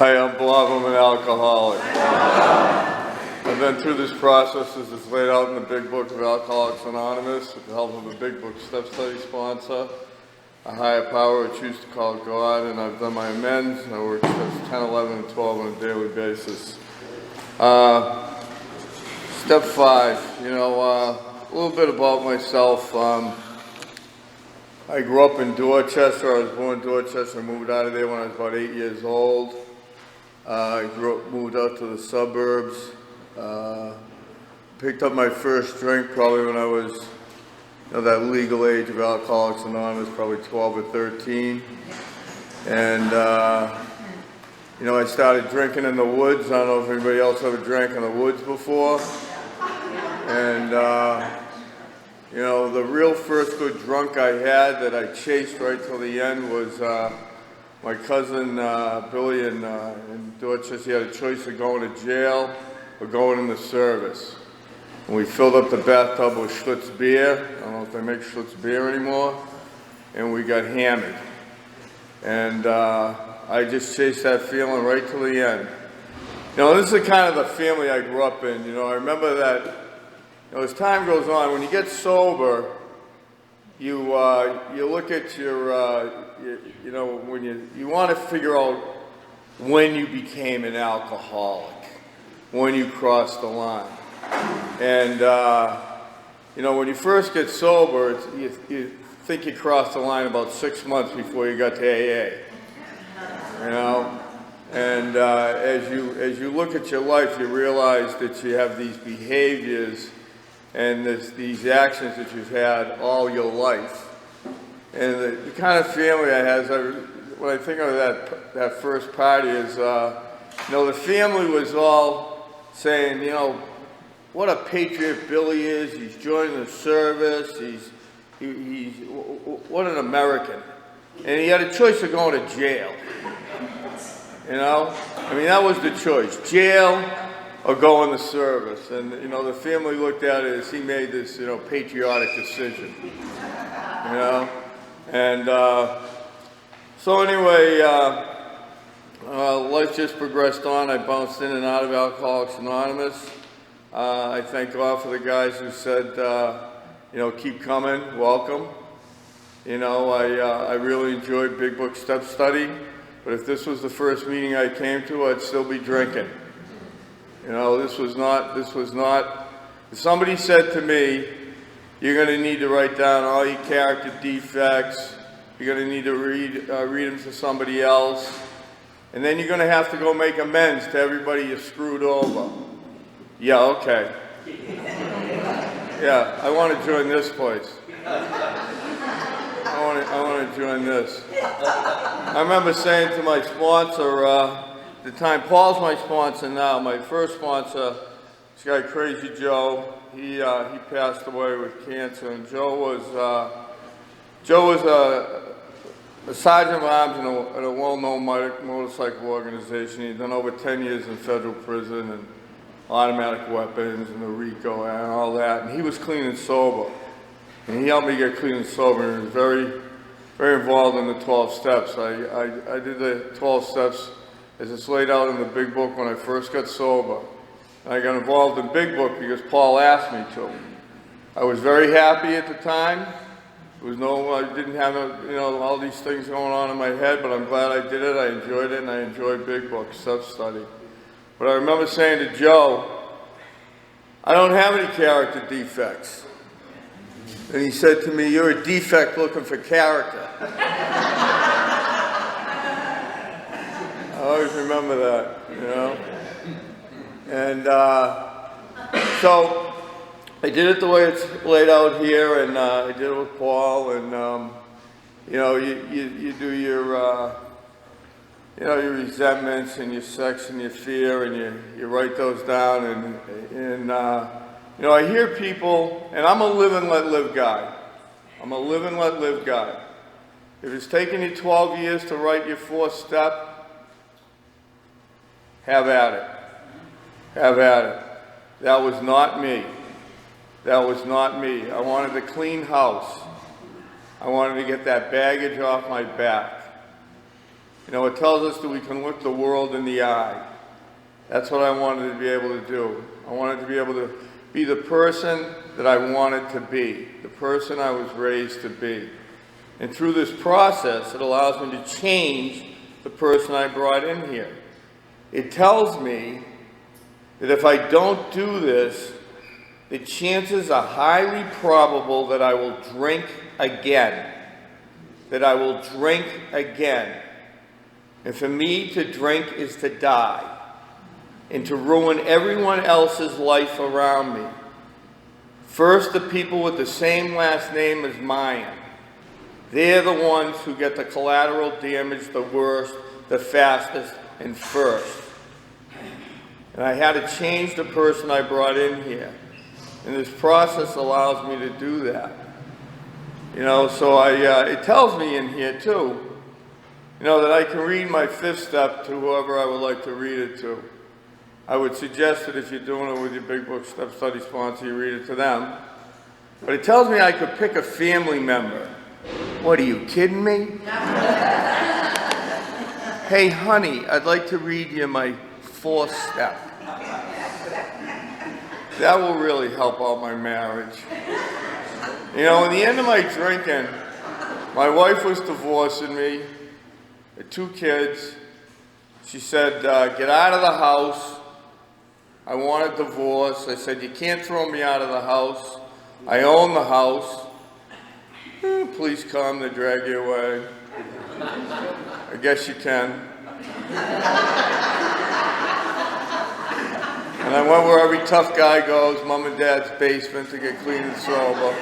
Hi, I'm Bob. I'm an alcoholic. I've been through this process as it's laid out in the Big Book of Alcoholics Anonymous with the help of a Big Book Step Study sponsor, a higher power I choose to call God, and I've done my amends. I work steps 10, 11, and 12 on a daily basis. Step 5, a little bit about myself. I grew up in Dorchester. I was born in Dorchester. I moved out of there when I was about 8 years old. I moved out to the suburbs. Picked up my first drink probably when I was, that legal age of Alcoholics Anonymous, probably 12 or 13. And, I started drinking in the woods. I don't know if anybody else ever drank in the woods before. And, the real first good drunk I had that I chased right till the end was my cousin Billy in Dorchester. He had a choice of going to jail or going in the service. And we filled up the bathtub with Schlitz beer. I don't know if they make Schlitz beer anymore. And we got hammered. And I just chased that feeling right till the end. This is the kind of the family I grew up in. I remember that as time goes on, when you get sober, you look at when you want to figure out when you became an alcoholic, when you crossed the line. And, when you first get sober, you think you crossed the line about 6 months before you got to AA. And as you look at your life, you realize that you have these behaviors and these actions that you've had all your life. And the kind of family I had, when I think of that first party is, the family was all saying, what a patriot Billy is. He's joining the service. He's what an American. And he had a choice of going to jail. That was the choice, jail or go in the service. And, the family looked at it as he made this, patriotic decision, And so anyway, life just progressed on. I bounced in and out of Alcoholics Anonymous. I thank God for the guys who said, keep coming, welcome. I really enjoyed Big Book Step Study, but if this was the first meeting I came to, I'd still be drinking. This was not, if somebody said to me, you're going to need to write down all your character defects, you're going to need to read them to somebody else, and then you're going to have to go make amends to everybody you screwed over. Yeah, okay. Yeah, I want to join this place. I want to join this. I remember saying to my sponsor, at the time, Paul's my sponsor now. My first sponsor, this guy Crazy Joe, he passed away with cancer, and Joe was a sergeant of arms in a well-known motorcycle organization. He'd done over 10 years in federal prison and automatic weapons and the RICO and all that. And he was clean and sober. And he helped me get clean and sober, and he was very, very involved in the 12 steps. I did the 12 steps as it's laid out in the Big Book when I first got sober. I got involved in Big Book because Paul asked me to. I was very happy at the time. I didn't have all these things going on in my head, but I'm glad I did it. I enjoyed it, and I enjoyed Big Book Step Study. But I remember saying to Joe, I don't have any character defects. And he said to me, you're a defect looking for character. I always remember that, And so I did it the way it's laid out here, and I did it with Paul, and you do your your resentments and your sex and your fear, and you write those down, and I hear people, and I'm a live and let live guy. I'm a live and let live guy. If it's taken you 12 years to write your 4th step, have at it. Have at it. That was not me. That was not me. I wanted a clean house. I wanted to get that baggage off my back. You know, it tells us that we can look the world in the eye. That's what I wanted to be able to do. I wanted to be able to be the person that I wanted to be, the person I was raised to be. And through this process, it allows me to change the person I brought in here. It tells me that if I don't do this, the chances are highly probable that I will drink again. That I will drink again. And for me to drink is to die and to ruin everyone else's life around me. First, the people with the same last name as mine. They're the ones who get the collateral damage the worst, the fastest, and first. And I had to change the person I brought in here. And this process allows me to do that. You know, so it tells me in here too, you know, that I can read my fifth step to whoever I would like to read it to. I would suggest that if you're doing it with your Big Book Step Study sponsor, you read it to them. But it tells me I could pick a family member. What, are you kidding me? Hey, honey, I'd like to read you my fourth step. That will really help out my marriage. You know, in the end of my drinking, my wife was divorcing me. I had 2 kids. She said, get out of the house. I want a divorce. I said, you can't throw me out of the house. I own the house. Police come, they drag you away. I guess you can. And I went where every tough guy goes, mom and dad's basement, to get clean and sober.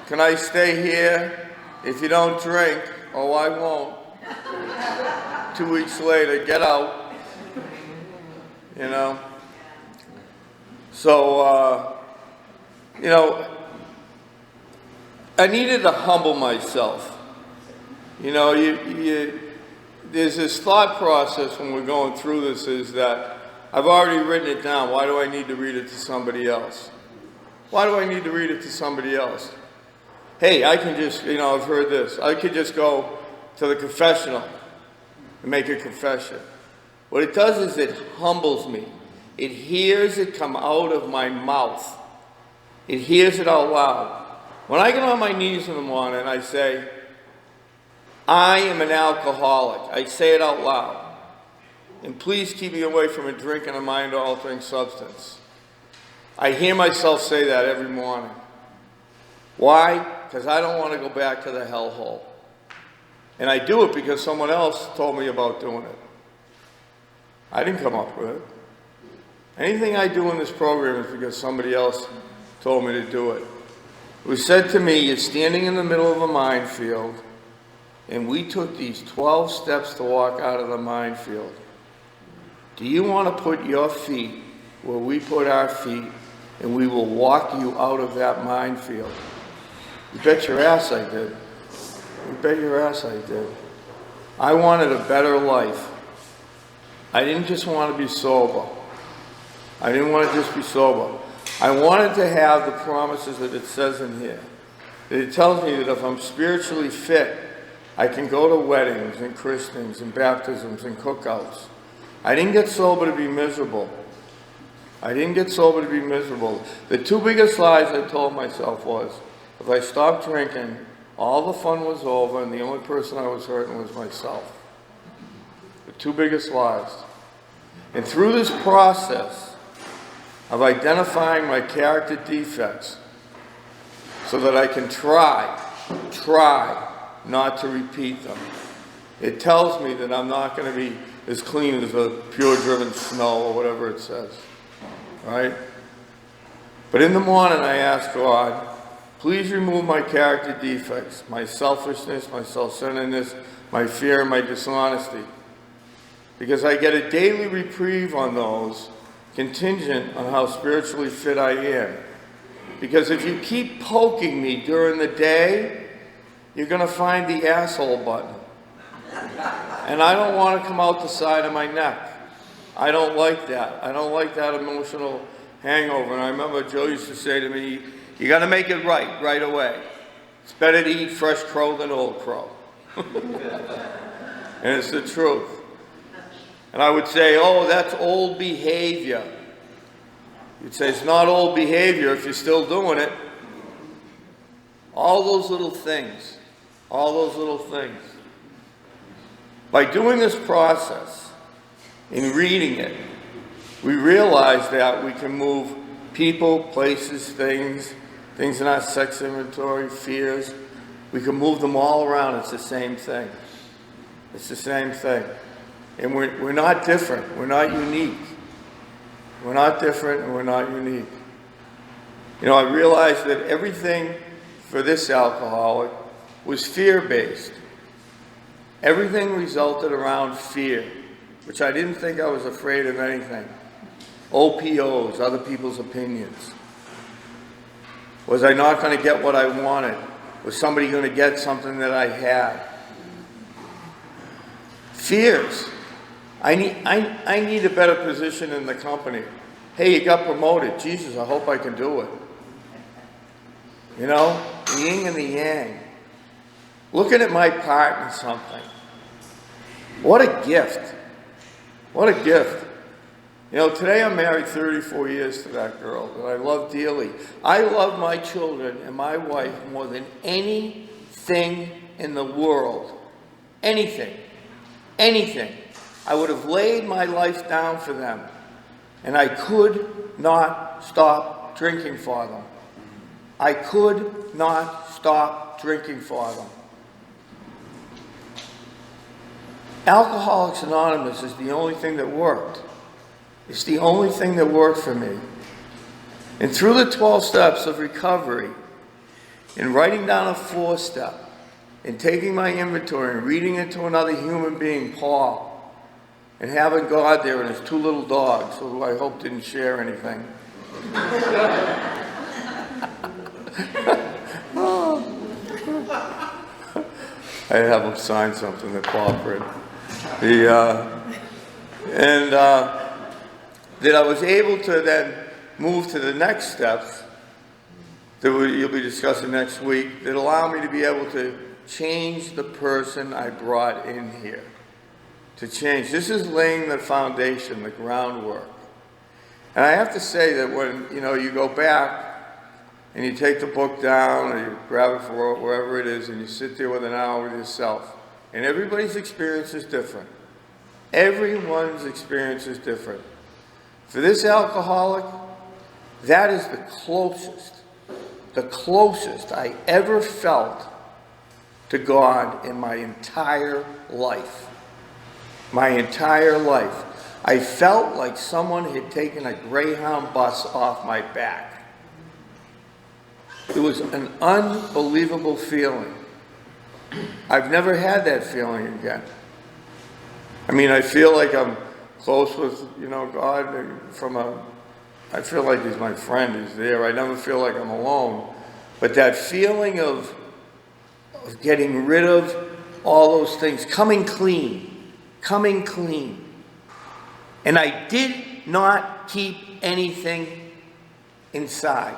Can I stay here? If you don't drink, oh, I won't. 2 weeks later, get out. You know? So, you know, I needed to humble myself. You know, there's this thought process when we're going through this is that I've already written it down. Why do I need to read it to somebody else? Why do I need to read it to somebody else? Hey, I can just, you know, I've heard this. I could just go to the confessional and make a confession. What it does is it humbles me. It hears it come out of my mouth. It hears it out loud. When I get on my knees in the morning, I say, I am an alcoholic. I say it out loud. And please keep me away from a drink and a mind-altering substance. I hear myself say that every morning. Why? Because I don't want to go back to the hellhole. And I do it because someone else told me about doing it. I didn't come up with it. Anything I do in this program is because somebody else told me to do it. It was said to me, you're standing in the middle of a minefield, and we took these 12 steps to walk out of the minefield. Do you want to put your feet where we put our feet, and we will walk you out of that minefield? You bet your ass I did. You bet your ass I did. I wanted a better life. I didn't just want to be sober. I didn't want to just be sober. I wanted to have the promises that it says in here. That it tells me that if I'm spiritually fit, I can go to weddings and christenings and baptisms and cookouts. I didn't get sober to be miserable. I didn't get sober to be miserable. The 2 biggest lies I told myself was, if I stopped drinking, all the fun was over and the only person I was hurting was myself. The 2 biggest lies. And through this process of identifying my character defects so that I can try not to repeat them, it tells me that I'm not going to be as clean as a pure driven snow or whatever it says, right? But in the morning I ask God, please remove my character defects, my selfishness, my self-centeredness, my fear, and my dishonesty. Because I get a daily reprieve on those, contingent on how spiritually fit I am. Because if you keep poking me during the day, you're going to find the asshole button. And I don't want to come out the side of my neck. I don't like that. I don't like that emotional hangover. And I remember Joe used to say to me, you got to make it right away. It's better to eat fresh crow than old crow. And it's the truth. And I would say, oh, that's old behavior. You'd say it's not old behavior if you're still doing it. All those little things. All those little things. By doing this process, in reading it, we realize that we can move people, places, things in our sex inventory, fears. We can move them all around. It's the same thing. It's the same thing. And we're not different. We're not unique. We're not different and we're not unique. You know, I realized that everything for this alcoholic was fear-based. Everything resulted around fear, which I didn't think I was afraid of anything. OPOs, other people's opinions. Was I not going to get what I wanted? Was somebody going to get something that I had? Fears. I need a better position in the company. Hey, you got promoted. Jesus, I hope I can do it. You know, the yin and the yang. Looking at my part in something. What a gift. What a gift. You know, today I'm married 34 years to that girl that I love dearly. I love my children and my wife more than anything in the world. Anything. Anything. I would have laid my life down for them. And I could not stop drinking for them. I could not stop drinking for them. Alcoholics Anonymous is the only thing that worked. It's the only thing that worked for me. And through the 12 steps of recovery, and writing down a 4-step, and taking my inventory and reading it to another human being, Paul, and having God there and his 2 little dogs, who I hope didn't share anything. I have him sign something that Paul read. That I was able to then move to the next steps that you'll be discussing next week that allow me to be able to change the person I brought in here. To change. This is laying the foundation, the groundwork. And I have to say that when, you know, you go back and you take the book down or you grab it from wherever it is and you sit there with an hour with yourself, and everybody's experience is different. Everyone's experience is different. For this alcoholic, that is the closest I ever felt to God in my entire life. My entire life. I felt like someone had taken a Greyhound bus off my back. It was an unbelievable feeling. I've never had that feeling again. I mean, I feel like I'm close with, you know, God I feel like he's my friend, he's there. I never feel like I'm alone. But that feeling of getting rid of all those things, coming clean. And I did not keep anything inside.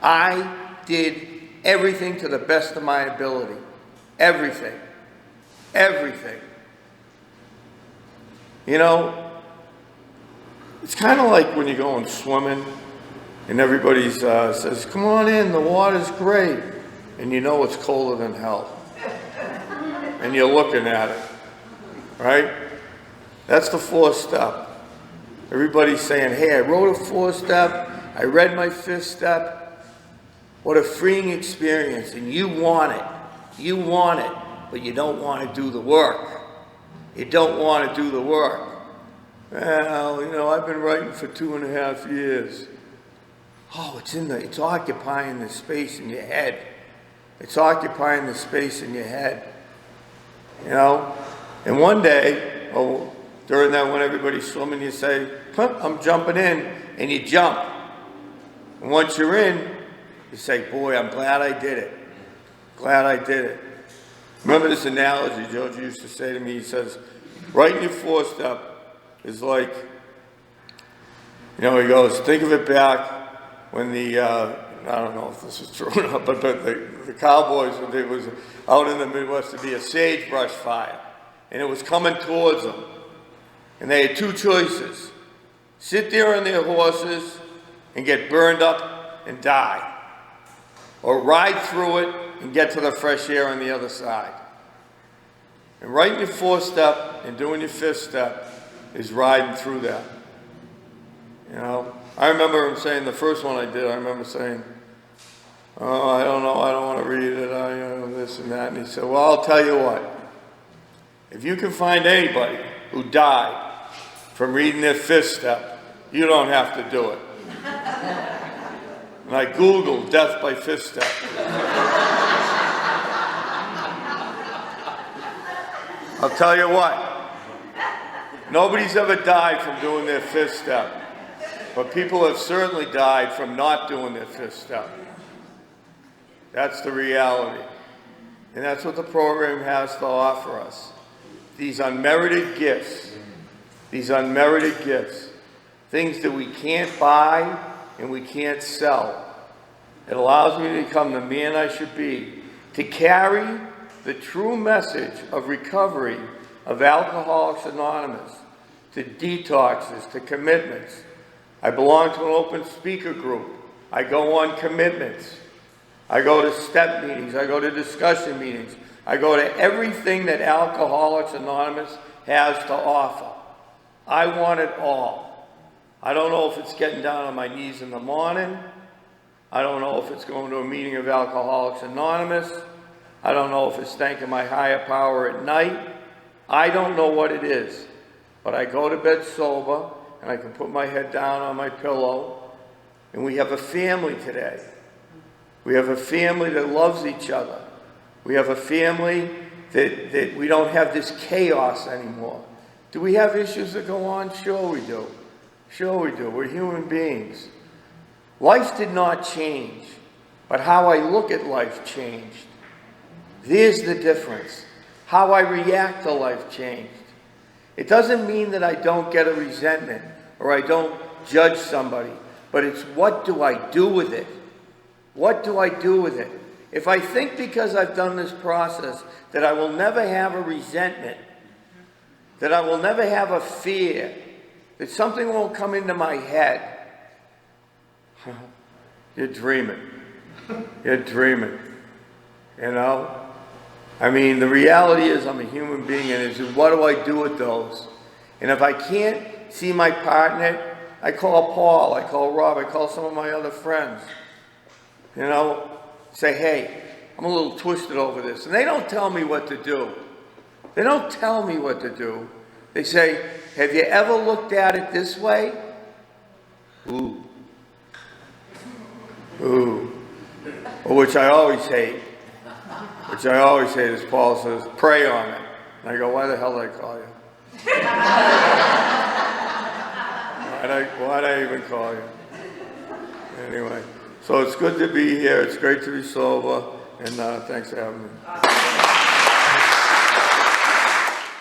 I did everything to the best of my ability. Everything. You know, it's kind of like when you're going swimming and everybody says, come on in, the water's great. And you know it's colder than hell. And you're looking at it. Right? That's the 4th step. Everybody's saying, hey, I wrote a 4-step. I read my 5th step. What a freeing experience. And you want it. You want it. But you don't want to do the work. You don't want to do the work. Well, you know, I've been writing for 2.5 years. Oh, it's occupying the space in your head. It's occupying the space in your head. You know? And one day, during that when everybody's swimming, you say, I'm jumping in, and you jump. And once you're in, you say, boy, I'm glad I did it. Glad I did it. Remember this analogy George used to say to me, he says, writing your 4-step is like, you know, he goes, think of it back when I don't know if this is true or not, but the cowboys, when they was out in the Midwest, to be a sagebrush fire. and it was coming towards them. And they had two choices: sit there on their horses and get burned up and die, or ride through it and get to the fresh air on the other side. And writing your fourth step and doing your fifth step is riding through that. You know, I remember him saying, the first one I did, I remember saying, oh, I don't know, I don't want to read it, this and that. And he said, well, I'll tell you what. If you can find anybody who died from reading their fifth step, you don't have to do it. And I Googled death by fifth step. I'll tell you what, nobody's ever died from doing their fifth step, but people have certainly died from not doing their fifth step. That's the reality. And that's what the program has to offer us. These unmerited gifts, things that we can't buy and we can't sell. It allows me to become the man I should be, to carry the true message of recovery of Alcoholics Anonymous, to detoxes, to commitments. I belong to an open speaker group. I go on commitments. I go to step meetings. I go to discussion meetings. I go to everything that Alcoholics Anonymous has to offer. I want it all. I don't know if it's getting down on my knees in the morning. I don't know if it's going to a meeting of Alcoholics Anonymous. I don't know if it's thanking my higher power at night. I don't know what it is. But I go to bed sober, and I can put my head down on my pillow, and we have a family today. We have a family that loves each other. We have a family that we don't have this chaos anymore. Do we have issues that go on? Sure we do. Sure we do. We're human beings. Life did not change, but how I look at life changed. There's the difference. How I react to life changed. It doesn't mean that I don't get a resentment or I don't judge somebody, but it's what do I do with it? What do I do with it? If I think because I've done this process that I will never have a resentment, that I will never have a fear, that something won't come into my head, you're dreaming. You're dreaming. You know? I mean, the reality is I'm a human being, and it's what do I do with those? And if I can't see my partner, I call Paul, I call Rob, I call some of my other friends. You know, say, hey, I'm a little twisted over this. And they don't tell me what to do. They don't tell me what to do. They say, have you ever looked at it this way? Ooh. Ooh. Which I always hate. As Paul says, pray on it. And I go, why the hell did I call you? Why'd I even call you? Anyway, so it's good to be here. It's great to be sober. And thanks for having me.